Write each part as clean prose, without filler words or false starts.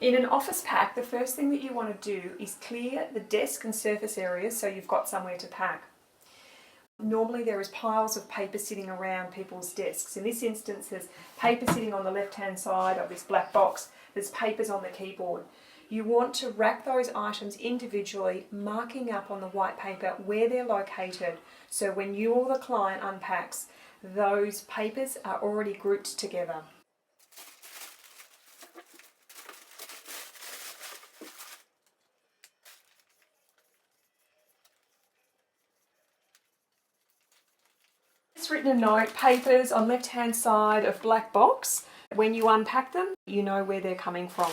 In an office pack, the first thing that you want to do is clear the desk and surface areas so you've got somewhere to pack. Normally there is piles of paper sitting around people's desks. In this instance, there's paper sitting on the left-hand side of this black box. There's papers on the keyboard. You want to rack those items individually, marking up on the white paper where they're located. So when you or the client unpacks, those papers are already grouped together. Just written a note, papers on left-hand side of black box. When you unpack them, you know where they're coming from.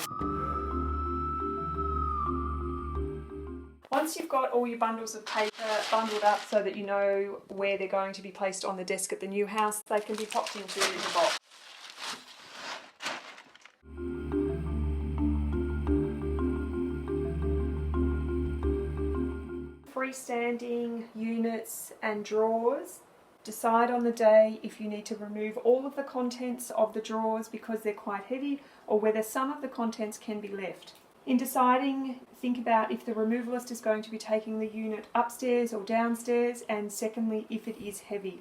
Once you've got all your bundles of paper bundled up so that you know where they're going to be placed on the desk at the new house, they can be popped into the box. Freestanding units and drawers. Decide on the day if you need to remove all of the contents of the drawers because they're quite heavy, or whether some of the contents can be left. In deciding, think about if the removalist is going to be taking the unit upstairs or downstairs, and secondly, if it is heavy.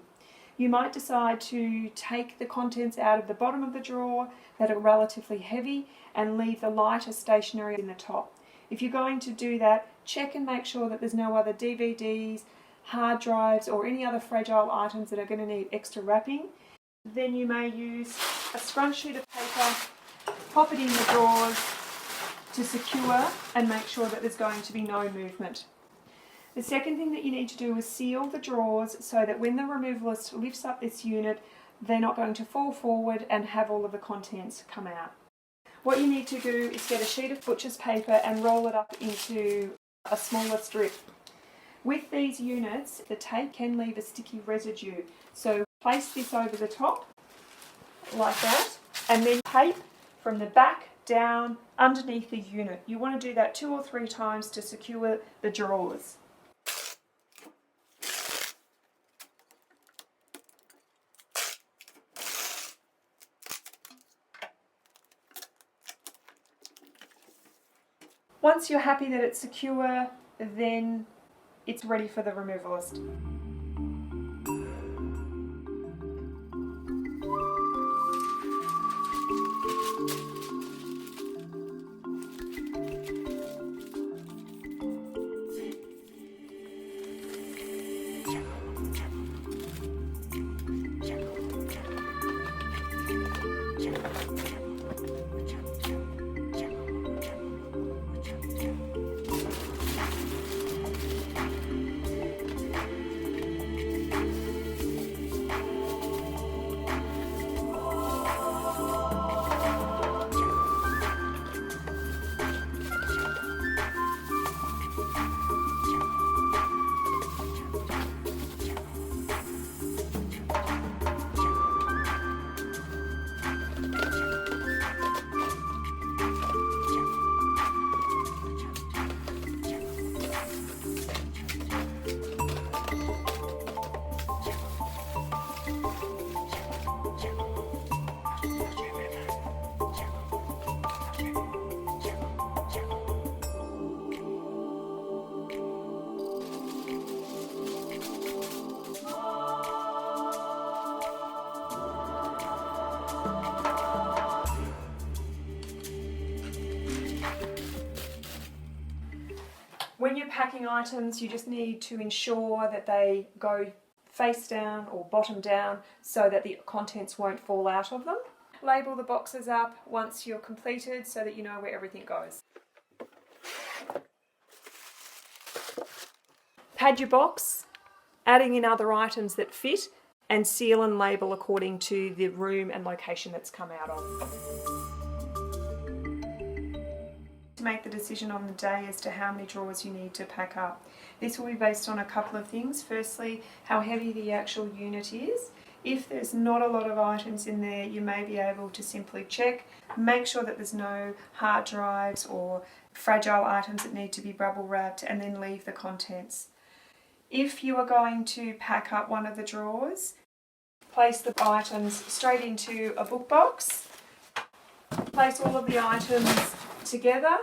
You might decide to take the contents out of the bottom of the drawer that are relatively heavy and leave the lighter stationery in the top. If you're going to do that, check and make sure that there's no other DVDs, hard drives or any other fragile items that are going to need extra wrapping. Then you may use a scrunch sheet of paper, pop it in the drawers to secure and make sure that there's going to be no movement. The second thing that you need to do is seal the drawers so that when the removalist lifts up this unit, they're not going to fall forward and have all of the contents come out. What you need to do is get a sheet of butcher's paper and roll it up into a smaller strip. With these units, the tape can leave a sticky residue. So place this over the top, like that, and then tape from the back down underneath the unit. You want to do that 2 or 3 times to secure the drawers. Once you're happy that it's secure, then it's ready for the removalist. When you're packing items, you just need to ensure that they go face down or bottom down so that the contents won't fall out of them. Label the boxes up once you're completed so that you know where everything goes. Pad your box, adding in other items that fit, and seal and label according to the room and location that's come out of. To make the decision on the day as to how many drawers you need to pack up. This will be based on a couple of things. Firstly, how heavy the actual unit is. If there's not a lot of items in there, you may be able to simply check, make sure that there's no hard drives or fragile items that need to be bubble wrapped, and then leave the contents. If you are going to pack up one of the drawers, place the items straight into a book box, place all of the items together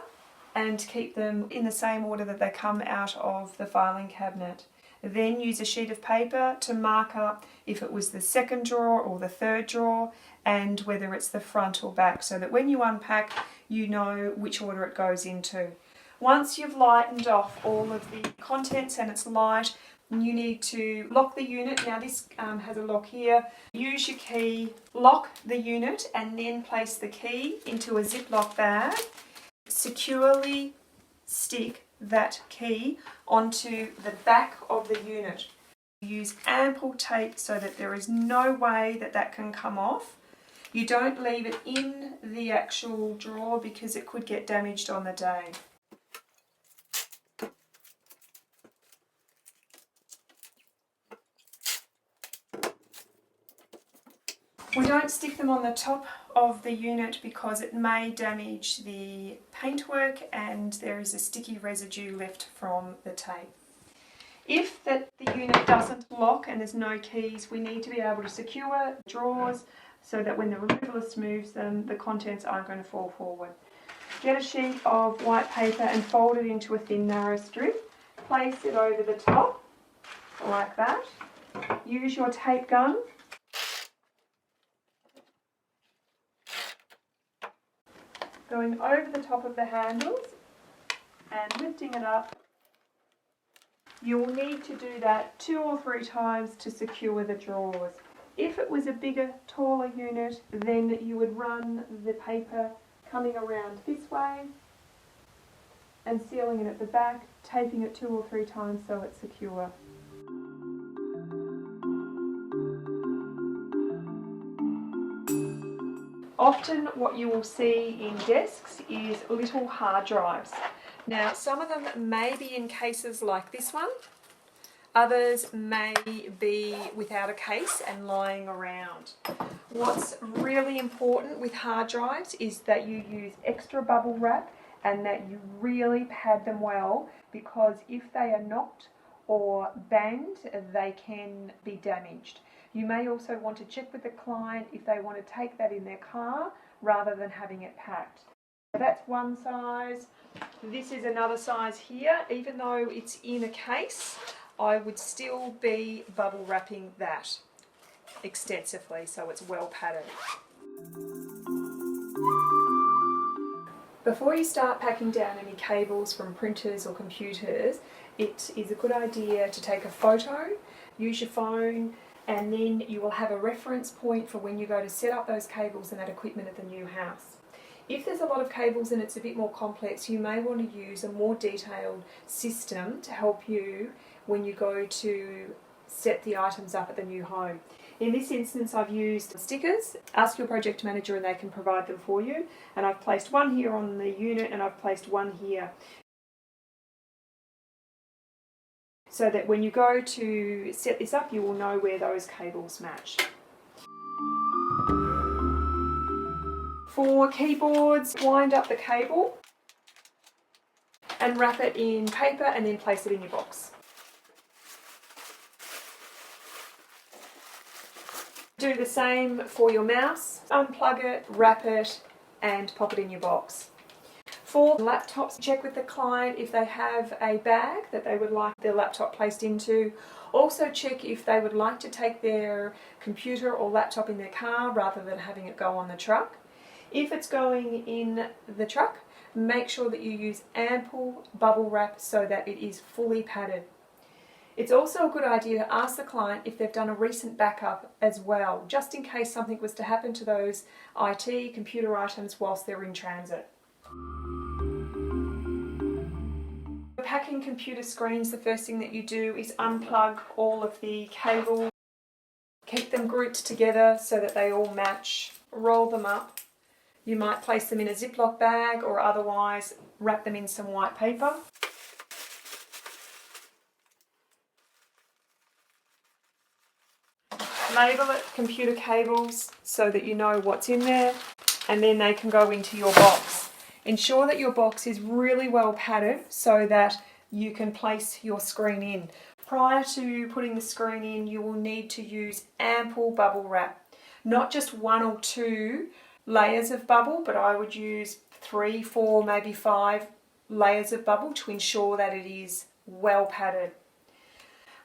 and keep them in the same order that they come out of the filing cabinet. Then use a sheet of paper to mark up if it was the second drawer or the third drawer and whether it's the front or back, so that when you unpack you know which order it goes into. Once you've lightened off all of the contents and it's light, you need to lock the unit. Now this has a lock here. Use your key, lock the unit and then place the key into a Ziploc bag. Securely stick that key onto the back of the unit. Use ample tape so that there is no way that that can come off. You don't leave it in the actual drawer because it could get damaged on the day. We don't stick them on the top of the unit because it may damage the paintwork and there is a sticky residue left from the tape. If the unit doesn't lock and there's no keys, we need to be able to secure drawers so that when the removalist moves them, the contents aren't going to fall forward. Get a sheet of white paper and fold it into a thin narrow strip. Place it over the top like that. Use your tape gun. Going over the top of the handles and lifting it up. You will need to do that 2 or 3 times to secure the drawers. If it was a bigger, taller unit, then you would run the paper coming around this way and sealing it at the back, taping it 2 or 3 times so it's secure. Often what you will see in desks is little hard drives. Now some of them may be in cases like this one, others may be without a case and lying around. What's really important with hard drives is that you use extra bubble wrap and that you really pad them well, because if they are knocked or banged they can be damaged. You may also want to check with the client if they want to take that in their car rather than having it packed. That's one size. This is another size here. Even though it's in a case, I would still be bubble wrapping that extensively so it's well padded. Before you start packing down any cables from printers or computers, it is a good idea to take a photo, use your phone, and then you will have a reference point for when you go to set up those cables and that equipment at the new house. If there's a lot of cables and it's a bit more complex, you may want to use a more detailed system to help you when you go to set the items up at the new home. In this instance I've used stickers. Ask your project manager and they can provide them for you. And I've placed one here on the unit and I've placed one here, so that when you go to set this up you will know where those cables match. For keyboards, wind up the cable and wrap it in paper and then place it in your box. Do the same for your mouse. Unplug it, wrap it and pop it in your box. For laptops, check with the client if they have a bag that they would like their laptop placed into. Also check if they would like to take their computer or laptop in their car rather than having it go on the truck. If it's going in the truck, make sure that you use ample bubble wrap so that it is fully padded. It's also a good idea to ask the client if they've done a recent backup as well, just in case something was to happen to those IT computer items whilst they're in transit. Packing computer screens, the first thing that you do is unplug all of the cables, keep them grouped together so that they all match, roll them up. You might place them in a Ziploc bag or otherwise wrap them in some white paper. Label it computer cables so that you know what's in there, and then they can go into your box. Ensure that your box is really well padded so that you can place your screen in. Prior to putting the screen in, you will need to use ample bubble wrap. Not just 1 or 2 layers of bubble, but I would use 3, 4, maybe 5 layers of bubble to ensure that it is well padded.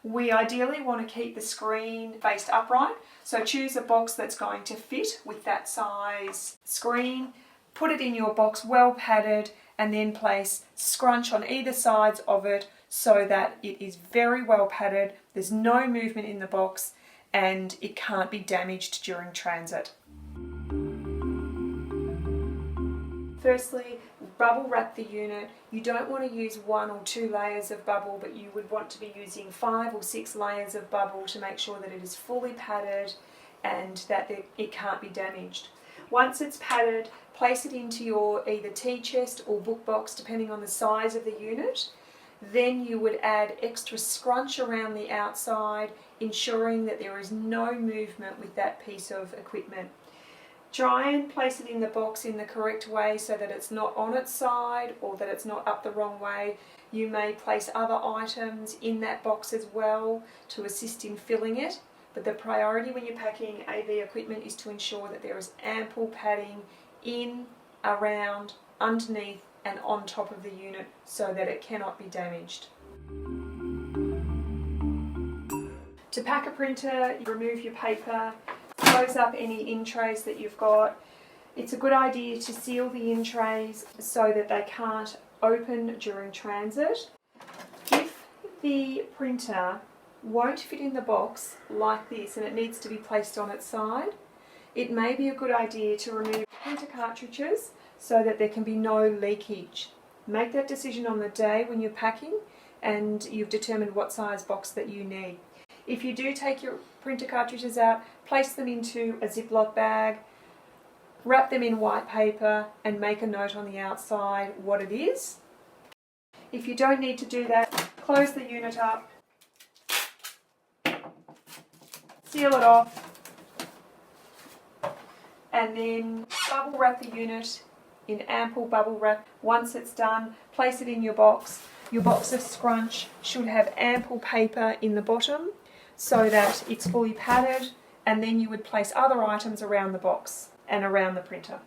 We ideally want to keep the screen faced upright, so choose a box that's going to fit with that size screen, put it in your box well padded, and then place scrunch on either sides of it so that it is very well padded, there's no movement in the box, and it can't be damaged during transit. Firstly, bubble wrap the unit. You don't want to use 1 or 2 layers of bubble, but you would want to be using 5 or 6 layers of bubble to make sure that it is fully padded and that it can't be damaged. Once it's padded, place it into your either tea chest or book box depending on the size of the unit. Then you would add extra scrunch around the outside, ensuring that there is no movement with that piece of equipment. Try and place it in the box in the correct way so that it's not on its side or that it's not up the wrong way. You may place other items in that box as well to assist in filling it, but the priority when you're packing AV equipment is to ensure that there is ample padding in, around, underneath and on top of the unit so that it cannot be damaged. To pack a printer, you remove your paper, close up any in trays that you've got. It's a good idea to seal the in trays so that they can't open during transit. If the printer won't fit in the box like this and it needs to be placed on its side, it may be a good idea to remove printer cartridges so that there can be no leakage. Make that decision on the day when you're packing and you've determined what size box that you need. If you do take your printer cartridges out, place them into a Ziploc bag, wrap them in white paper and make a note on the outside what it is. If you don't need to do that, close the unit up, seal it off, and then bubble wrap the unit in ample bubble wrap. Once it's done, place it in your box. Your box of scrunch should have ample paper in the bottom so that it's fully padded, and then you would place other items around the box and around the printer.